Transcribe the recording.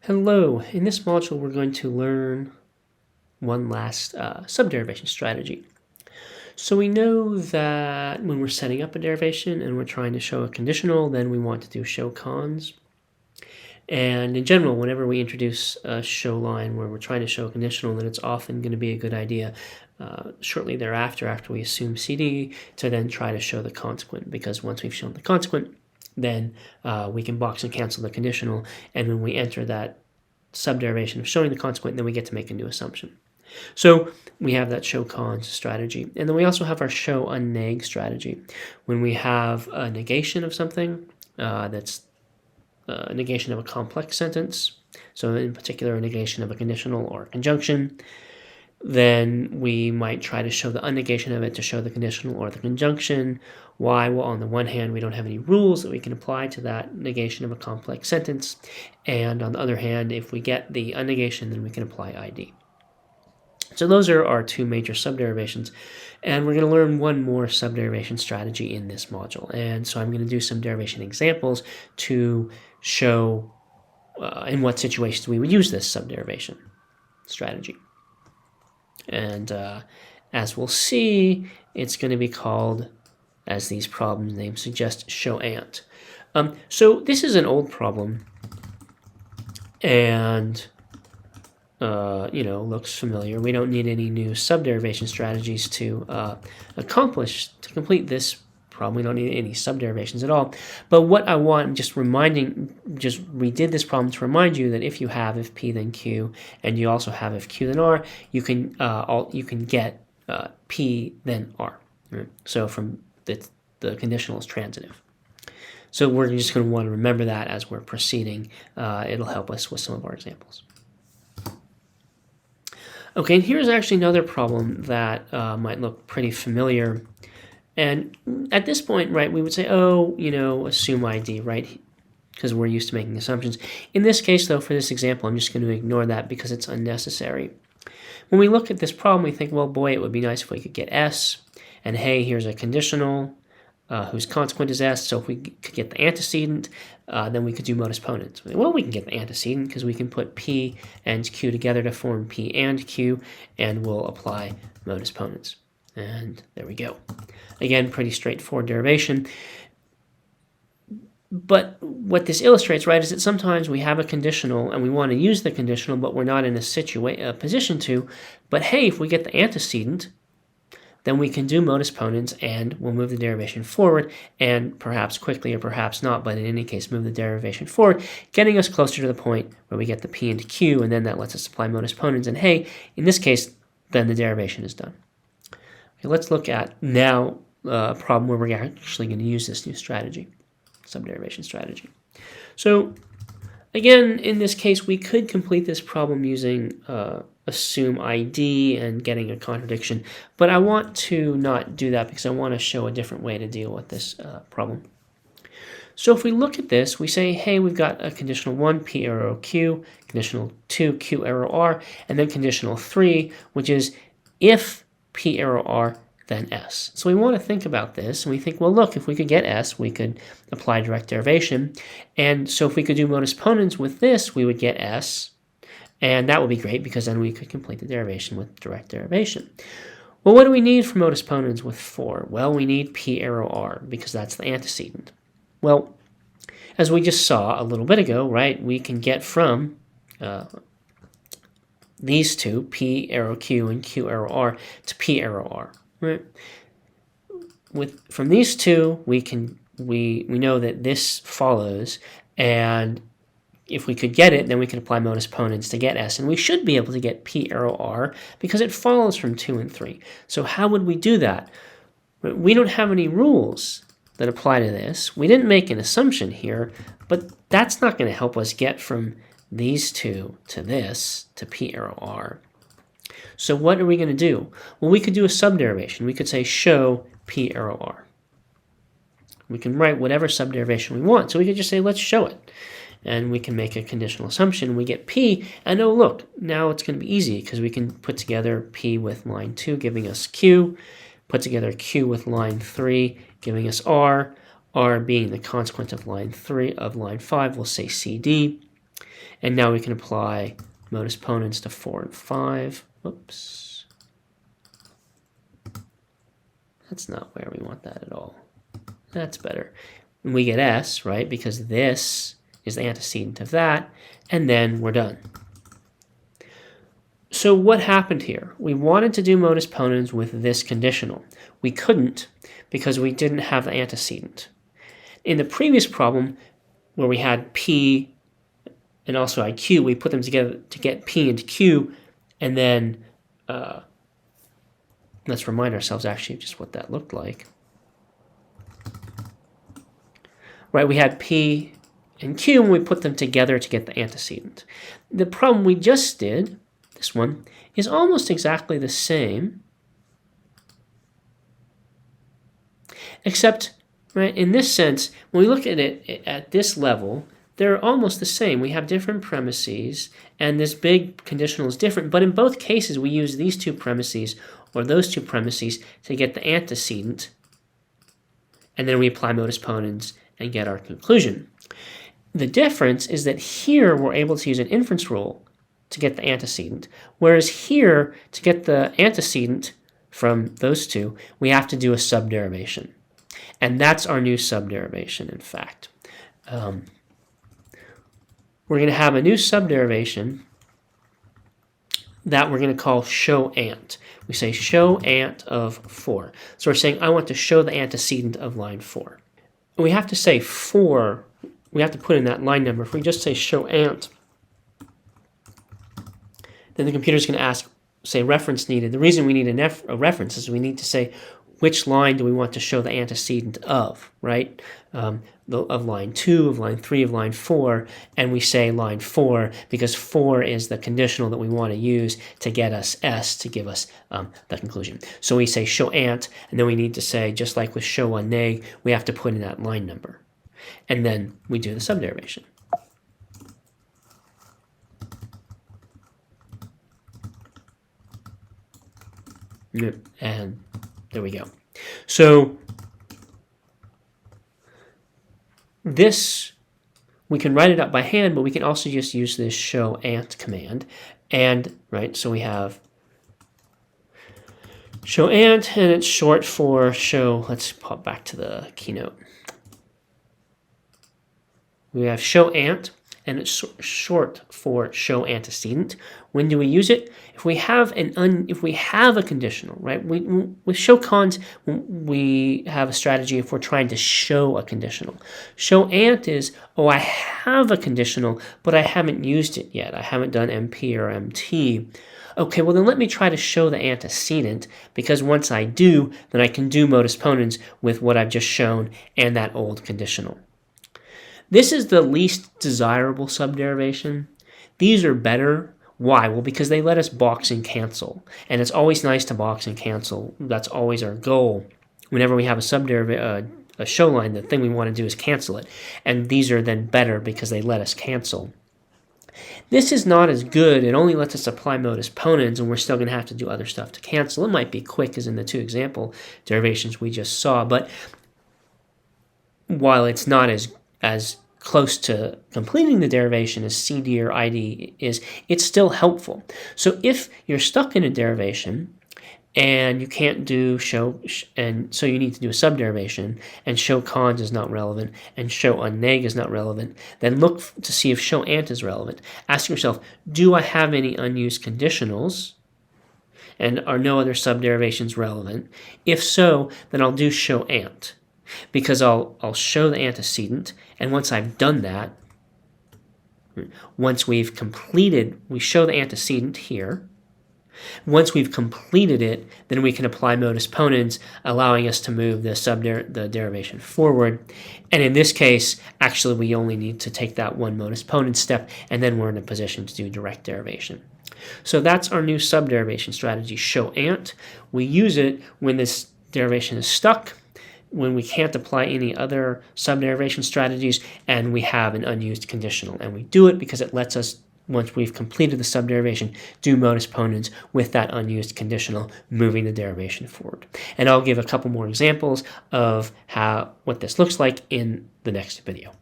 Hello, in this module we're going to learn one last subderivation strategy. So we know that when we're setting up a derivation and we're trying to show a conditional, then we want to do show cons. And in general, whenever we introduce a show line where we're trying to show a conditional, then it's often going to be a good idea shortly thereafter, after we assume CD, to then try to show the consequent, because once we've shown the consequent, then we can box and cancel the conditional, and when we enter that subderivation of showing the consequent, then we get to make a new assumption. So we have that show cons strategy, and then we also have our show unneg strategy. When we have a negation of something, that's a negation of a complex sentence, so in particular a negation of a conditional or a conjunction, then we might try to show the unnegation of it to show the conditional or the conjunction. Why? Well, on the one hand, we don't have any rules that we can apply to that negation of a complex sentence. And on the other hand, if we get the unnegation, then we can apply ID. So those are our two major subderivations. And we're going to learn one more subderivation strategy in this module. And so I'm going to do some derivation examples to show in what situations we would use this subderivation strategy. And as we'll see, it's going to be called, as these problem names suggest, show ant. So this is an old problem, and looks familiar. We don't need any new subderivation strategies to complete this problem. We don't need any subderivations at all. But what I want, just redid this problem to remind you that if you have if P then Q, and you also have if Q then R, you can get P then R. Right? So from the conditional is transitive. So we're just going to want to remember that as we're proceeding. It'll help us with some of our examples. Okay, and here's actually another problem that might look pretty familiar. And at this point, right, we would say, assume ID, right, because we're used to making assumptions. In this case, though, for this example, I'm just going to ignore that because it's unnecessary. When we look at this problem, we think, well, boy, it would be nice if we could get S. And hey, here's a conditional whose consequent is S. So if we could get the antecedent, then we could do modus ponens. Well, we can get the antecedent because we can put P and Q together to form P and Q, and we'll apply modus ponens. And there we go. Again, pretty straightforward derivation. But what this illustrates, right, is that sometimes we have a conditional and we want to use the conditional, but we're not in a position to. But hey, if we get the antecedent, then we can do modus ponens and we'll move the derivation forward, and perhaps quickly or perhaps not, but in any case move the derivation forward, getting us closer to the point where we get the P and Q, and then that lets us apply modus ponens, and hey, in this case, then the derivation is done. Okay, let's look at now a problem where we're actually going to use this new strategy, subderivation strategy. So again, in this case, we could complete this problem using assume ID and getting a contradiction, but I want to not do that because I want to show a different way to deal with this problem. So if we look at this, we say, hey, we've got a conditional 1, P arrow Q, conditional 2, Q arrow R, and then conditional 3, which is if P arrow R, then S. So we want to think about this, and we think, well, look, if we could get S, we could apply direct derivation. And so if we could do modus ponens with this, we would get S, and that would be great because then we could complete the derivation with direct derivation. Well, what do we need for modus ponens with 4? Well, we need P arrow R because that's the antecedent. Well, as we just saw a little bit ago, right, we can get from these two, P arrow Q and Q arrow R, to P arrow R. Right? From these two, we know that this follows, and if we could get it, then we can apply modus ponens to get S, and we should be able to get P arrow R because it follows from 2 and 3. So how would we do that? We don't have any rules that apply to this. We didn't make an assumption here, but that's not going to help us get from these two to this, to P arrow R. So what are we going to do? Well, we could do a subderivation. We could say show P arrow R. We can write whatever subderivation we want. So we could just say, let's show it. And we can make a conditional assumption. We get P, and oh, look, now it's going to be easy because we can put together P with line 2, giving us Q, put together Q with line 3, giving us R, R being the consequent of line 3, of line 5, we'll say CD. And now we can apply modus ponens to 4 and 5. Whoops. That's not where we want that at all. That's better. And we get S, right? Because this is the antecedent of that. And then we're done. So what happened here? We wanted to do modus ponens with this conditional. We couldn't because we didn't have the antecedent. In the previous problem, where we had P and also IQ, we put them together to get P into Q, and then let's remind ourselves actually just what that looked like. Right, we had P and Q, and we put them together to get the antecedent. The problem we just did, this one, is almost exactly the same, except, right, in this sense, when we look at it at this level, they're almost the same. We have different premises, and this big conditional is different, but in both cases, we use these two premises or those two premises to get the antecedent, and then we apply modus ponens and get our conclusion. The difference is that here we're able to use an inference rule to get the antecedent, whereas here, to get the antecedent from those two, we have to do a subderivation. And that's our new subderivation, in fact. We're going to have a new subderivation that we're going to call show ant. We say show ant of 4. So we're saying I want to show the antecedent of line 4. And we have to say 4, we have to put in that line number. If we just say show ant, then the computer's going to ask, say reference needed. The reason we need a reference is we need to say which line do we want to show the antecedent of, right? Of line 2, of line 3, of line 4, and we say line 4 because 4 is the conditional that we want to use to get us S to give us the conclusion. So we say show ant, and then we need to say, just like with show one neg, we have to put in that line number. And then we do the subderivation. And there we go. So this, we can write it up by hand, but we can also just use this show ant command. And, right, so we have show ant, and it's short for show, let's pop back to the keynote. We have show ant, and it's short for show antecedent. When do we use it? If we have a conditional, right? With show cons, we have a strategy if we're trying to show a conditional. Show ant is, oh, I have a conditional, but I haven't used it yet. I haven't done MP or MT. Okay, well then let me try to show the antecedent, because once I do, then I can do modus ponens with what I've just shown and that old conditional. This is the least desirable subderivation. These are better. Why? Well, because they let us box and cancel. And it's always nice to box and cancel. That's always our goal. Whenever we have a show line, the thing we want to do is cancel it. And these are then better because they let us cancel. This is not as good. It only lets us apply modus ponens, and we're still going to have to do other stuff to cancel. It might be quick, as in the two example derivations we just saw. But while it's not as close to completing the derivation as CD or ID is, it's still helpful. So if you're stuck in a derivation and you can't do show, and so you need to do a subderivation, and show cons is not relevant, and show unneg is not relevant, then look to see if show ant is relevant. Ask yourself, do I have any unused conditionals? And are no other subderivations relevant? If so, then I'll do show ant, because I'll show the antecedent, and once I've done that, once we've completed, we show the antecedent here. Once we've completed it, then we can apply modus ponens, allowing us to move the derivation forward. And in this case, actually, we only need to take that one modus ponens step, and then we're in a position to do direct derivation. So that's our new subderivation strategy, show ant. We use it when this derivation is stuck, when we can't apply any other subderivation strategies, and we have an unused conditional. And we do it because it lets us, once we've completed the subderivation, do modus ponens with that unused conditional, moving the derivation forward. And I'll give a couple more examples of what this looks like in the next video.